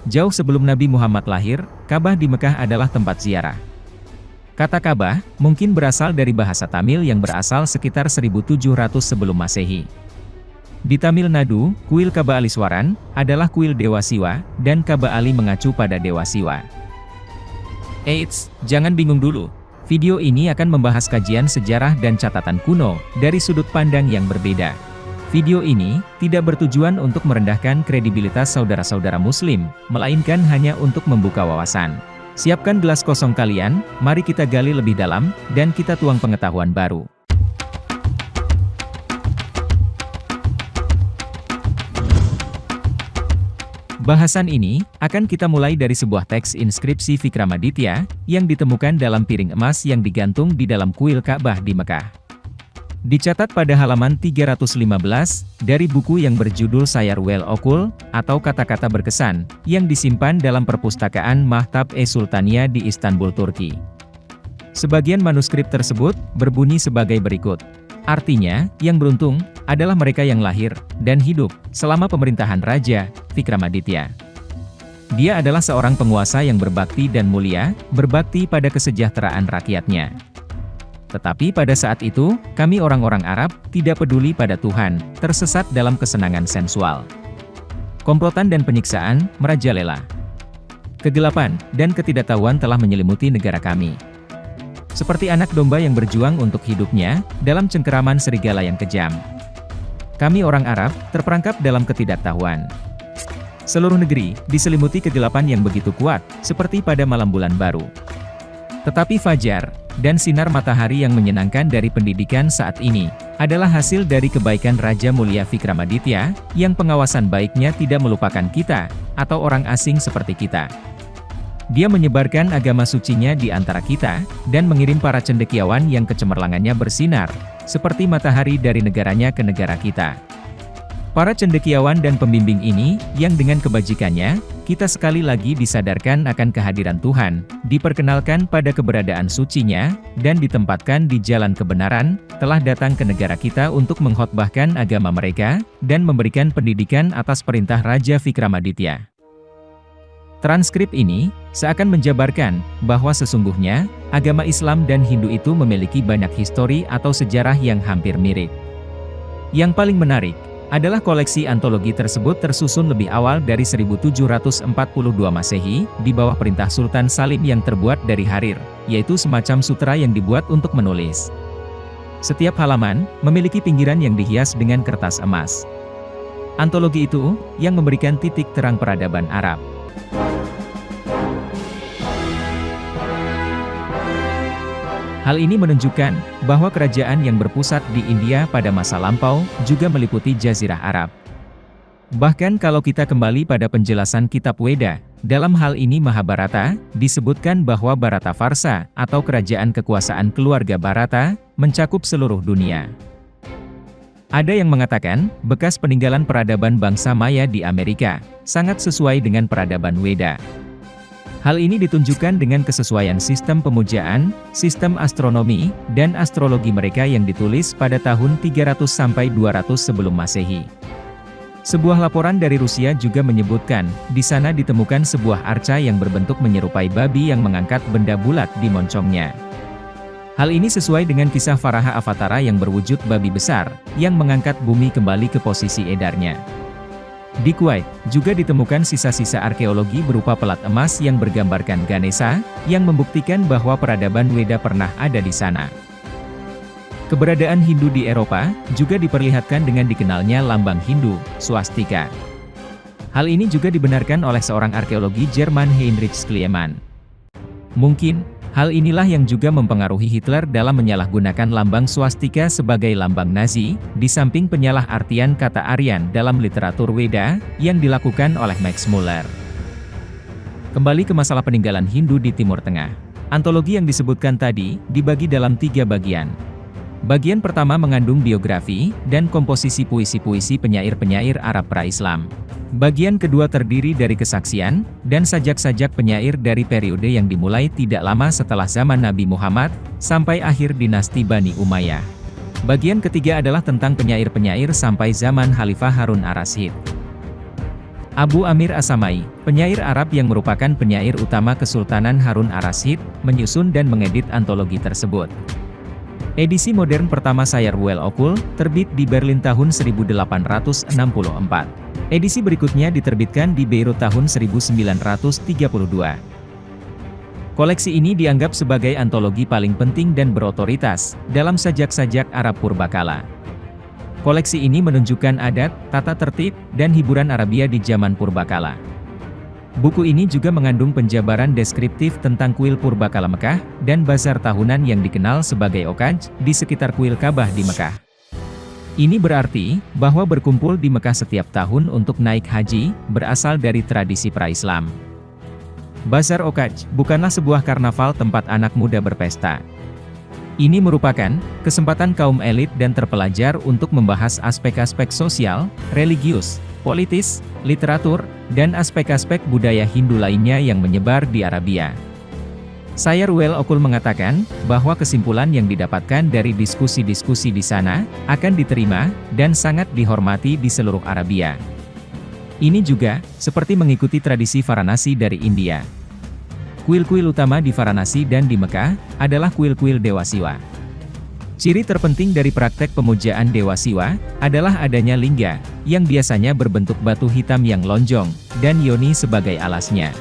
Jauh sebelum Nabi Muhammad lahir, Ka'bah di Mekah adalah tempat ziarah. Kata Ka'bah mungkin berasal dari bahasa Tamil yang berasal sekitar 1700 sebelum Masehi. Di Tamil Nadu, kuil Ka'bah Aliswaran adalah kuil Dewa Siwa, dan Ka'bah Ali mengacu pada Dewa Siwa. Eits, jangan bingung dulu. Video ini akan membahas kajian sejarah dan catatan kuno dari sudut pandang yang berbeda. Video ini tidak bertujuan untuk merendahkan kredibilitas saudara-saudara Muslim, melainkan hanya untuk membuka wawasan. Siapkan gelas kosong kalian, mari kita gali lebih dalam, dan kita tuang pengetahuan baru. Bahasan ini akan kita mulai dari sebuah teks inskripsi Vikramaditya yang ditemukan dalam piring emas yang digantung di dalam kuil Ka'bah di Mekah. Dicatat pada halaman 315 dari buku yang berjudul Sayar Wel Okul atau Kata-kata Berkesan yang disimpan dalam perpustakaan Mahtab-e-Sultaniya di Istanbul, Turki. Sebagian manuskrip tersebut berbunyi sebagai berikut. Artinya, yang beruntung adalah mereka yang lahir dan hidup selama pemerintahan Raja Vikramaditya. Dia adalah seorang penguasa yang berbakti dan mulia, berbakti pada kesejahteraan rakyatnya. Tetapi pada saat itu, kami orang-orang Arab tidak peduli pada Tuhan, tersesat dalam kesenangan sensual. Komplotan dan penyiksaan merajalela. Kegelapan dan ketidaktahuan telah menyelimuti negara kami. Seperti anak domba yang berjuang untuk hidupnya, dalam cengkeraman serigala yang kejam. Kami orang Arab, terperangkap dalam ketidaktahuan. Seluruh negeri diselimuti kegelapan yang begitu kuat, seperti pada malam bulan baru. Tetapi fajar dan sinar matahari yang menyenangkan dari pendidikan saat ini adalah hasil dari kebaikan Raja Mulia Vikramaditya, yang pengawasan baiknya tidak melupakan kita, atau orang asing seperti kita. Dia menyebarkan agama sucinya di antara kita, dan mengirim para cendekiawan yang kecemerlangannya bersinar, seperti matahari dari negaranya ke negara kita. Para cendekiawan dan pembimbing ini, yang dengan kebajikannya, kita sekali lagi disadarkan akan kehadiran Tuhan, diperkenalkan pada keberadaan sucinya, dan ditempatkan di jalan kebenaran, telah datang ke negara kita untuk mengkhotbahkan agama mereka, dan memberikan pendidikan atas perintah Raja Vikramaditya. Transkrip ini seakan menjabarkan bahwa sesungguhnya agama Islam dan Hindu itu memiliki banyak histori atau sejarah yang hampir mirip. Yang paling menarik adalah koleksi antologi tersebut tersusun lebih awal dari 1742 Masehi, di bawah perintah Sultan Salim yang terbuat dari harir, yaitu semacam sutra yang dibuat untuk menulis. Setiap halaman memiliki pinggiran yang dihias dengan kertas emas. Antologi itu yang memberikan titik terang peradaban Arab. Hal ini menunjukkan bahwa kerajaan yang berpusat di India pada masa lampau juga meliputi Jazirah Arab. Bahkan kalau kita kembali pada penjelasan kitab Weda, dalam hal ini Mahabharata, disebutkan bahwa Bharata Varsa atau kerajaan kekuasaan keluarga Bharata mencakup seluruh dunia. Ada yang mengatakan, bekas peninggalan peradaban bangsa Maya di Amerika, sangat sesuai dengan peradaban Weda. Hal ini ditunjukkan dengan kesesuaian sistem pemujaan, sistem astronomi, dan astrologi mereka yang ditulis pada tahun 300 sampai 200 sebelum Masehi. Sebuah laporan dari Rusia juga menyebutkan, di sana ditemukan sebuah arca yang berbentuk menyerupai babi yang mengangkat benda bulat di moncongnya. Hal ini sesuai dengan kisah Varaha Avatara yang berwujud babi besar, yang mengangkat bumi kembali ke posisi edarnya. Di Kuwait, juga ditemukan sisa-sisa arkeologi berupa pelat emas yang bergambarkan Ganesha, yang membuktikan bahwa peradaban Weda pernah ada di sana. Keberadaan Hindu di Eropa, juga diperlihatkan dengan dikenalnya lambang Hindu, swastika. Hal ini juga dibenarkan oleh seorang arkeologi Jerman Heinrich Schliemann. Mungkin, hal inilah yang juga mempengaruhi Hitler dalam menyalahgunakan lambang swastika sebagai lambang Nazi, di samping penyalahartian kata Aryan dalam literatur Weda, yang dilakukan oleh Max Muller. Kembali ke masalah peninggalan Hindu di Timur Tengah. Antologi yang disebutkan tadi, dibagi dalam 3 bagian. Bagian pertama mengandung biografi, dan komposisi puisi-puisi penyair-penyair Arab pra-Islam. Bagian kedua terdiri dari kesaksian, dan sajak-sajak penyair dari periode yang dimulai tidak lama setelah zaman Nabi Muhammad, sampai akhir dinasti Bani Umayyah. Bagian ketiga adalah tentang penyair-penyair sampai zaman Khalifah Harun ar-Rasyid. Abu Amir As-Samai, penyair Arab yang merupakan penyair utama Kesultanan Harun ar-Rasyid, menyusun dan mengedit antologi tersebut. Edisi modern pertama Sayar Well Okul, terbit di Berlin tahun 1864. Edisi berikutnya diterbitkan di Beirut tahun 1932. Koleksi ini dianggap sebagai antologi paling penting dan berotoritas dalam sajak-sajak Arab purbakala. Koleksi ini menunjukkan adat, tata tertib, dan hiburan Arabia di zaman purbakala. Buku ini juga mengandung penjabaran deskriptif tentang kuil purbakala Mekah, dan bazar tahunan yang dikenal sebagai Okaj, di sekitar kuil Ka'bah di Mekah. Ini berarti, bahwa berkumpul di Mekah setiap tahun untuk naik haji, berasal dari tradisi pra-Islam. Bazar Okaj bukanlah sebuah karnaval tempat anak muda berpesta. Ini merupakan kesempatan kaum elit dan terpelajar untuk membahas aspek-aspek sosial, religius, politis, literatur, dan aspek-aspek budaya Hindu lainnya yang menyebar di Arabia. Sayar Well Okul mengatakan bahwa kesimpulan yang didapatkan dari diskusi-diskusi di sana akan diterima dan sangat dihormati di seluruh Arabia. Ini juga seperti mengikuti tradisi Varanasi dari India. Kuil-kuil utama di Varanasi dan di Mekah adalah kuil-kuil Dewa Siwa. Ciri terpenting dari praktek pemujaan Dewa Siwa adalah adanya lingga, yang biasanya berbentuk batu hitam yang lonjong, dan yoni sebagai alasnya.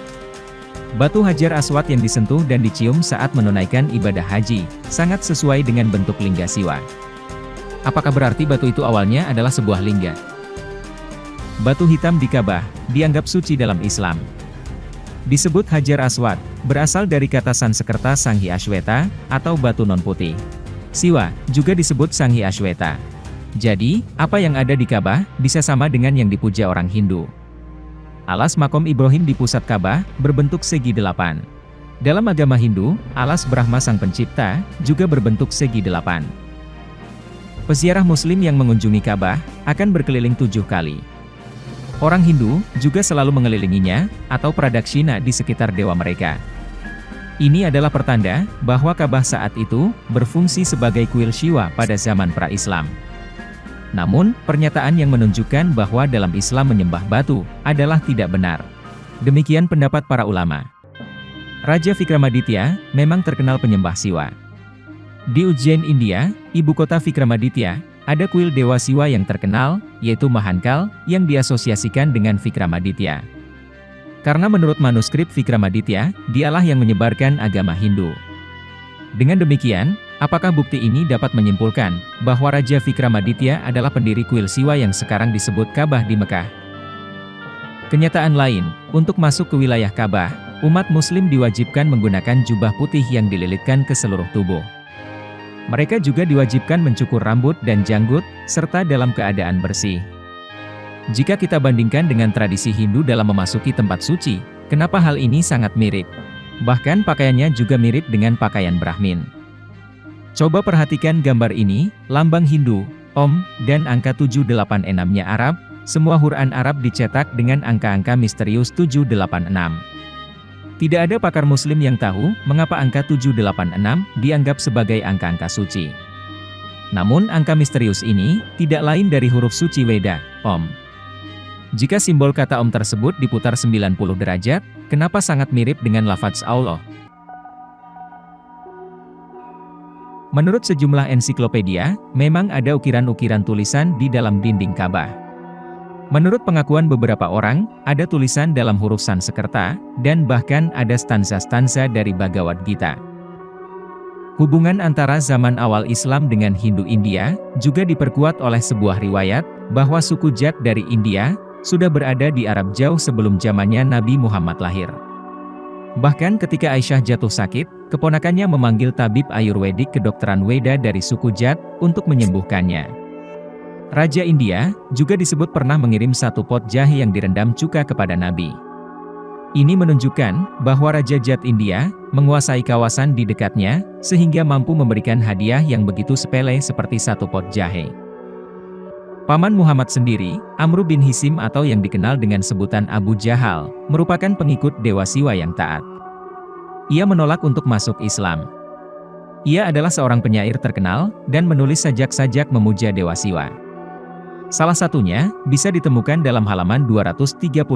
Batu Hajar Aswad yang disentuh dan dicium saat menunaikan ibadah haji, sangat sesuai dengan bentuk lingga Siwa. Apakah berarti batu itu awalnya adalah sebuah lingga? Batu hitam di Ka'bah dianggap suci dalam Islam. Disebut Hajar Aswad, berasal dari kata Sanskerta Sanghi Ashweta, atau batu non-putih. Siwa, juga disebut Sanghi Ashweta. Jadi, apa yang ada di Ka'bah, bisa sama dengan yang dipuja orang Hindu. Alas makom Ibrahim di pusat Ka'bah, berbentuk segi 8. Dalam agama Hindu, alas Brahma Sang Pencipta, juga berbentuk segi 8. Peziarah Muslim yang mengunjungi Ka'bah, akan berkeliling 7 kali. Orang Hindu juga selalu mengelilinginya, atau pradakshina di sekitar dewa mereka. Ini adalah pertanda bahwa Ka'bah saat itu berfungsi sebagai kuil Shiva pada zaman pra-Islam. Namun, pernyataan yang menunjukkan bahwa dalam Islam menyembah batu adalah tidak benar. Demikian pendapat para ulama. Raja Vikramaditya memang terkenal penyembah Siwa. Di Ujjain, India, ibu kota Vikramaditya, ada kuil Dewa Siwa yang terkenal, yaitu Mahankal, yang diasosiasikan dengan Vikramaditya. Karena menurut manuskrip Vikramaditya, dialah yang menyebarkan agama Hindu. Dengan demikian, apakah bukti ini dapat menyimpulkan bahwa Raja Vikramaditya adalah pendiri kuil Siwa yang sekarang disebut Ka'bah di Mekah? Kenyataan lain, untuk masuk ke wilayah Ka'bah, umat Muslim diwajibkan menggunakan jubah putih yang dililitkan ke seluruh tubuh. Mereka juga diwajibkan mencukur rambut dan janggut, serta dalam keadaan bersih. Jika kita bandingkan dengan tradisi Hindu dalam memasuki tempat suci, kenapa hal ini sangat mirip? Bahkan pakaiannya juga mirip dengan pakaian Brahmin. Coba perhatikan gambar ini, lambang Hindu, Om, dan angka 786-nya Arab, semua Quran Arab dicetak dengan angka-angka misterius 786. Tidak ada pakar Muslim yang tahu mengapa angka 786 dianggap sebagai angka-angka suci. Namun angka misterius ini tidak lain dari huruf suci Weda, Om. Jika simbol kata Om tersebut diputar 90 derajat, kenapa sangat mirip dengan lafaz Allah? Menurut sejumlah ensiklopedia, memang ada ukiran-ukiran tulisan di dalam dinding Ka'bah. Menurut pengakuan beberapa orang, ada tulisan dalam huruf Sanskerta, dan bahkan ada stanza-stanza dari Bhagavad Gita. Hubungan antara zaman awal Islam dengan Hindu India, juga diperkuat oleh sebuah riwayat, bahwa suku Jat dari India, sudah berada di Arab jauh sebelum zamannya Nabi Muhammad lahir. Bahkan ketika Aisyah jatuh sakit, keponakannya memanggil tabib Ayurwedik kedokteran Weda dari suku Jat, untuk menyembuhkannya. Raja India, juga disebut pernah mengirim 1 pot jahe yang direndam cuka kepada Nabi. Ini menunjukkan, bahwa Raja Jat India, menguasai kawasan di dekatnya, sehingga mampu memberikan hadiah yang begitu sepele seperti 1 pot jahe. Paman Muhammad sendiri, Amr bin Hisim atau yang dikenal dengan sebutan Abu Jahal, merupakan pengikut Dewa Siwa yang taat. Ia menolak untuk masuk Islam. Ia adalah seorang penyair terkenal, dan menulis sajak-sajak memuja Dewa Siwa. Salah satunya, bisa ditemukan dalam halaman 235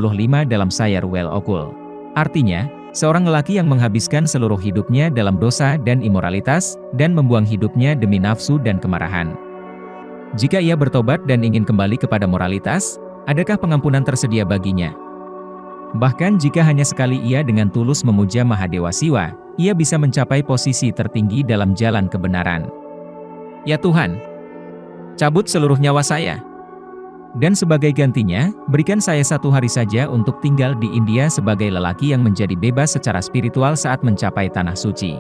dalam Sayar Well Okul. Artinya, seorang lelaki yang menghabiskan seluruh hidupnya dalam dosa dan imoralitas, dan membuang hidupnya demi nafsu dan kemarahan. Jika ia bertobat dan ingin kembali kepada moralitas, adakah pengampunan tersedia baginya? Bahkan jika hanya sekali ia dengan tulus memuja Mahadewa Siwa, ia bisa mencapai posisi tertinggi dalam jalan kebenaran. Ya Tuhan, cabut seluruh nyawa saya. Dan sebagai gantinya, berikan saya 1 hari saja untuk tinggal di India sebagai lelaki yang menjadi bebas secara spiritual saat mencapai Tanah Suci.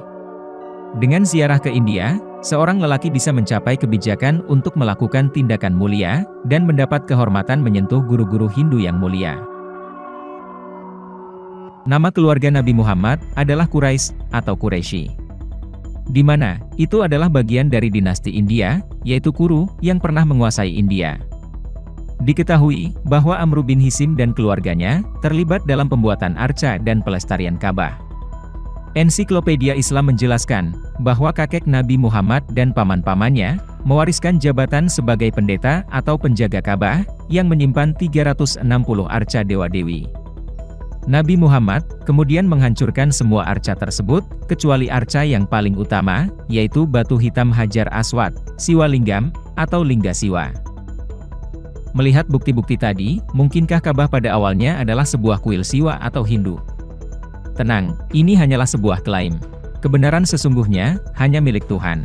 Dengan ziarah ke India, seorang lelaki bisa mencapai kebijakan untuk melakukan tindakan mulia, dan mendapat kehormatan menyentuh guru-guru Hindu yang mulia. Nama keluarga Nabi Muhammad adalah Quraisy atau Quraisy. Di mana, itu adalah bagian dari dinasti India, yaitu Kuru, yang pernah menguasai India. Diketahui bahwa Amr bin Hisim dan keluarganya terlibat dalam pembuatan arca dan pelestarian Ka'bah. Ensiklopedia Islam menjelaskan bahwa kakek Nabi Muhammad dan paman-pamannya mewariskan jabatan sebagai pendeta atau penjaga Ka'bah yang menyimpan 360 arca dewa-dewi. Nabi Muhammad kemudian menghancurkan semua arca tersebut, kecuali arca yang paling utama, yaitu batu hitam Hajar Aswad, Siwa Linggam, atau Lingga Siwa. Melihat bukti-bukti tadi, mungkinkah Ka'bah pada awalnya adalah sebuah kuil Siwa atau Hindu? Tenang, ini hanyalah sebuah klaim. Kebenaran sesungguhnya hanya milik Tuhan.